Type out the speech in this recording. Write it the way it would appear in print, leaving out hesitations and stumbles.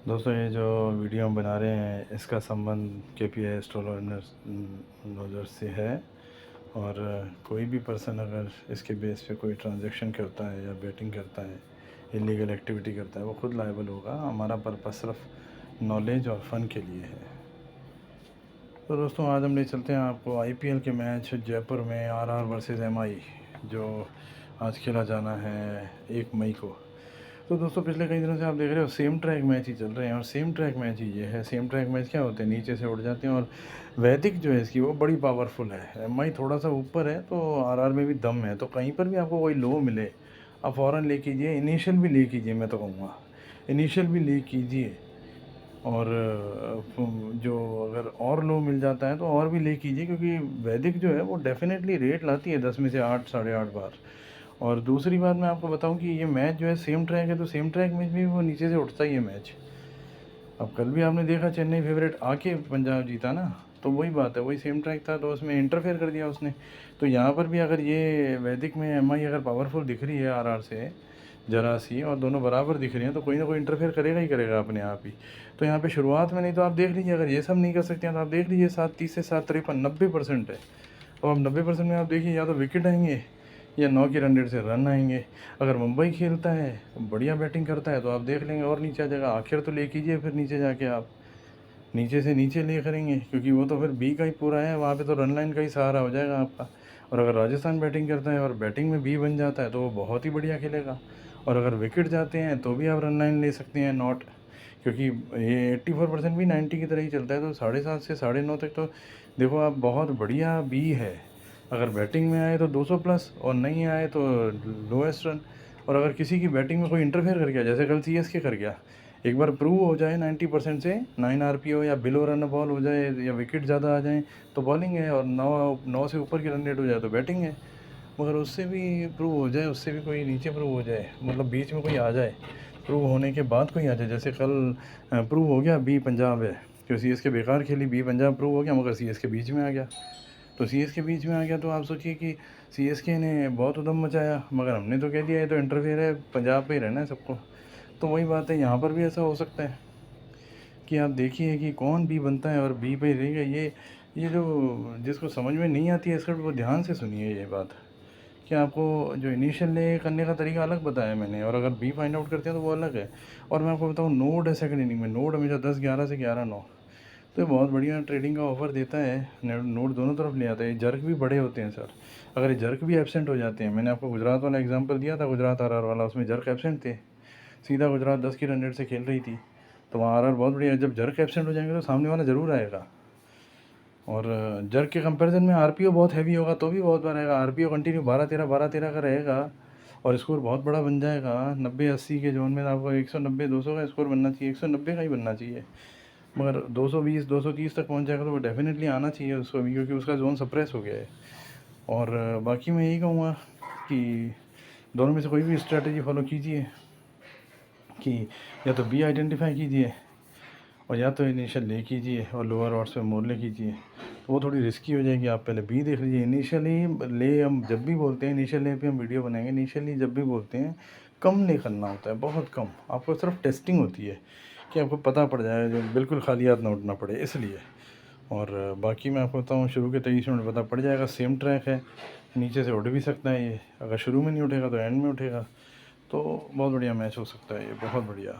दोस्तों ये जो वीडियो हम बना रहे हैं इसका संबंध KPI एस्ट्रोलॉजर से है। और कोई भी पर्सन अगर इसके बेस पे कोई ट्रांजैक्शन करता है या बेटिंग करता है, इलीगल एक्टिविटी करता है, वो खुद लायबल होगा। हमारा पर्पस सिर्फ नॉलेज और फ़न के लिए है। तो दोस्तों आज हम ले चलते हैं आपको IPL के मैच जयपुर में RR वर्सेस MI जो आज खेला जाना है 1 मई को। तो दोस्तों पिछले कई दिनों से आप देख रहे हो सेम ट्रैक मैच ही चल रहे हैं और सेम ट्रैक मैच ही ये है। सेम ट्रैक मैच क्या होते हैं, नीचे से उड़ जाते हैं और वैदिक जो है इसकी वो बड़ी पावरफुल है। MI थोड़ा सा ऊपर है तो RR में भी दम है। तो कहीं पर भी आपको कोई लो मिले आप फ़ौरन ले कीजिए, इनिशियल भी ले कीजिए। मैं तो कहूँगा इनिशियल भी ले कीजिए। और जो अगर और लो मिल जाता है तो और भी ले कीजिए, क्योंकि वैदिक जो है वो डेफिनेटली रेट लाती है 10 में से 8 साढ़े 8 बार। और दूसरी बात मैं आपको बताऊं कि ये मैच जो है सेम ट्रैक है, तो सेम ट्रैक में भी वो नीचे से उठता ही है मैच। अब कल भी आपने देखा चेन्नई फेवरेट आके पंजाब जीता ना, तो वही बात है, वही सेम ट्रैक था तो उसमें इंटरफेयर कर दिया उसने। तो यहाँ पर भी अगर ये वैदिक में MI अगर पावरफुल दिख रही है RR से जरा सी, और दोनों बराबर दिख रही हैं, तो कोई ना कोई इंटरफेयर करेगा ही करेगा अपने आप ही। तो यहाँ पे शुरुआत में नहीं तो आप देख लीजिए, अगर ये सब नहीं कर सकते हैं तो आप देख लीजिए 7:30 से 7:53 90% है। तो अब 90% में आप देखिए या तो विकेट आएंगे या 9 की रन रेट से रन आएंगे। अगर मुंबई खेलता है बढ़िया बैटिंग करता है तो आप देख लेंगे और नीचे आ जाएगा। आखिर तो ले कीजिए फिर नीचे जाके आप नीचे से नीचे ले करेंगे, क्योंकि वो तो फिर बी का ही पूरा है, वहाँ पे तो रन लाइन का ही सहारा हो जाएगा आपका। और अगर राजस्थान बैटिंग करता है और बैटिंग में बी बन जाता है तो वो बहुत ही बढ़िया खेलेगा। और अगर विकेट जाते हैं तो भी आप रन लाइन ले सकते हैं नॉट, क्योंकि ये 84% भी 90 की तरह ही चलता है। तो 7.5 से 9.5 तक तो देखो आप बहुत बढ़िया बी है। अगर बैटिंग में आए तो 200 प्लस और नहीं आए तो लोएस्ट रन। और अगर किसी की बैटिंग में कोई इंटरफेयर कर गया, जैसे कल CSK कर गया, एक बार प्रूव हो जाए 90% से 9 RPO या बिलो रन बॉल हो जाए या विकेट ज़्यादा आ जाए तो बॉलिंग है, और 9 से ऊपर की रन रेट हो जाए तो बैटिंग है। मगर उससे भी प्रूव हो जाए, उससे भी कोई नीचे प्रूव हो जाए, मतलब बीच में कोई आ जाए, प्रूव होने के बाद कोई आ जाए, जैसे कल प्रूव हो गया बी पंजाब है, क्यों CSK बेकार खेली, बी पंजाब प्रूव हो गया, मगर CSK बीच में आ गया। तो CSK बीच में आ गया तो आप सोचिए कि CSK ने बहुत उधम मचाया, मगर हमने तो कह दिया ये तो इंटरफेयर है, पंजाब पे ही रहना है सबको। तो वही बात है, यहाँ पर भी ऐसा हो सकता है कि आप देखिए कि कौन बी बनता है और बी पे ही रहेगा। ये जो जिसको समझ में नहीं आती है स्क्रिप्ट वो ध्यान से सुनिए ये बात, कि आपको जो इनिशियल ले करने का तरीका अलग बताया मैंने, और अगर बी फाइंड आउट करते हैं तो वो अलग है। और मैं आपको बताऊँ नोड है सेकंड इनिंग में, नोड हमेशा 10-11 से 11-9, तो ये बहुत बढ़िया ट्रेडिंग का ऑफर देता है। नोट दोनों तरफ ले आता है। ये जर्क भी बड़े होते हैं सर, अगर ये जर्क भी एबसेंट हो जाते हैं, मैंने आपको गुजरात वाला एग्जांपल दिया था, गुजरात RR वाला, उसमें जर्क एबसेंट थे, सीधा गुजरात 10 की रन रेट से खेल रही थी। तो वहाँ RR बहुत बढ़िया, जब जर्क एबसेंट हो जाएंगे तो सामने वाला ज़रूर आएगा। और जर्क के कंपैरिजन में RPO बहुत हैवी होगा तो भी बहुत बार आएगा। RPO कंटिन्यू 12-13 का रहेगा और स्कोर बहुत बड़ा बन जाएगा। 90-80 के जोन में आपको 190-200 का स्कोर बनना चाहिए, 190 का ही बनना चाहिए। मगर 220-230 तक पहुंच जाएगा तो वो डेफिनेटली आना चाहिए उसको भी, क्योंकि उसका जोन सप्रेस हो गया है। और बाकी मैं यही कहूँगा कि दोनों में से कोई भी स्ट्रैटेजी फॉलो कीजिए, कि या तो बी आइडेंटिफाई कीजिए और या तो इनिशियल ले कीजिए और लोअर ऑर्ड्स पे मोरले कीजिए। तो वो थोड़ी रिस्की हो जाएगी, आप पहले बी देख लीजिए। इनिशियली ले हम जब भी बोलते हैं, इनिशियल ले पे हम वीडियो बनाएंगे, इनिशियली जब भी बोलते हैं कम ले करना होता है, बहुत कम। आपको सिर्फ टेस्टिंग होती है कि आपको पता पड़ जाए, जो बिल्कुल खाली हाथ ना उठना पड़े, इसलिए। और बाकी मैं आपको बताऊँ शुरू के 23 मिनट पता पड़ जाएगा। सेम ट्रैक है, नीचे से उठ भी सकता है ये, अगर शुरू में नहीं उठेगा तो एंड में उठेगा। तो बहुत बढ़िया मैच हो सकता है ये, बहुत बढ़िया।